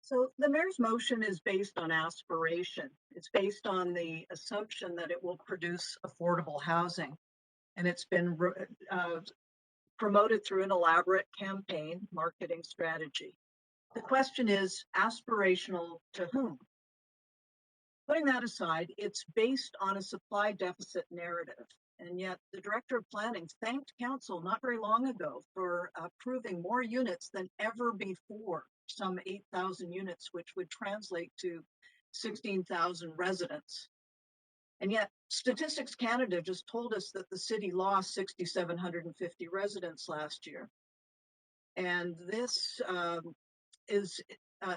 So the mayor's motion is based on aspiration. It's based on the assumption that it will produce affordable housing. And it's been promoted through an elaborate campaign marketing strategy. The question is aspirational to whom? Putting that aside, it's based on a supply deficit narrative. And yet the director of planning thanked council not very long ago for approving more units than ever before, some 8,000 units, which would translate to 16,000 residents. And yet Statistics Canada just told us that the city lost 6,750 residents last year. And this is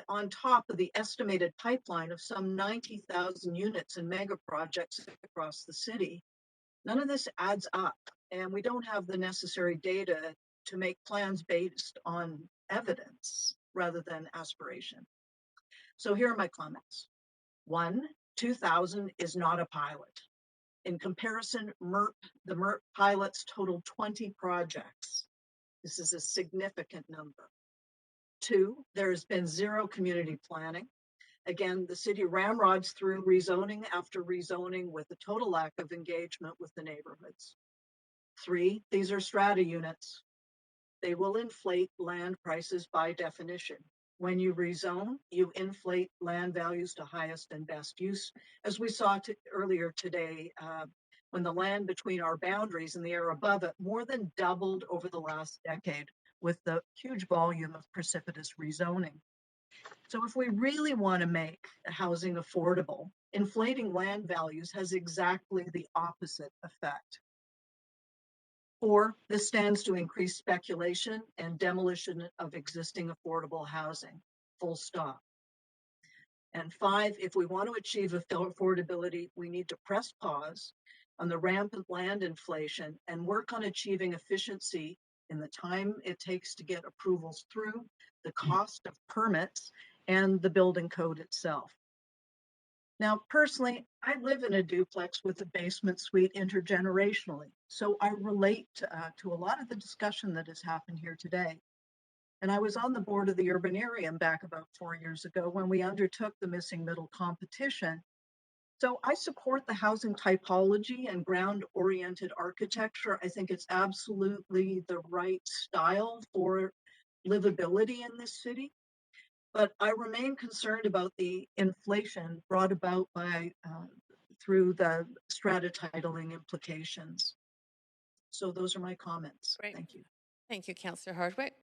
on top of the estimated pipeline of some 90,000 units in mega projects across the city. None of this adds up, and we don't have the necessary data to make plans based on evidence rather than aspiration. So here are my comments. 1, 2,000 is not a pilot. In comparison, the MERP pilots totaled 20 projects. This is a significant number. 2, there has been zero community planning. Again, the city ramrods through rezoning after rezoning with a total lack of engagement with the neighborhoods. 3, these are strata units. They will inflate land prices by definition. When you rezone, you inflate land values to highest and best use, as we saw earlier today, when the land between our boundaries and the area above it more than doubled over the last decade with the huge volume of precipitous rezoning. So if we really want to make housing affordable, inflating land values has exactly the opposite effect. 4, this stands to increase speculation and demolition of existing affordable housing, full stop. And 5, if we want to achieve affordability, we need to press pause on the rampant land inflation and work on achieving efficiency in the time it takes to get approvals through, the cost of permits, and the building code itself. Now, personally, I live in a duplex with a basement suite intergenerationally, so I relate to a lot of the discussion that has happened here today. And I was on the board of the Urbanarium back about 4 years ago when we undertook the Missing Middle competition. So I support the housing typology and ground-oriented architecture. I think it's absolutely the right style for livability in this city. But I remain concerned about the inflation brought about by through the strata titling implications. So those are my comments. Great. Thank you. Thank you, Councillor Hardwick.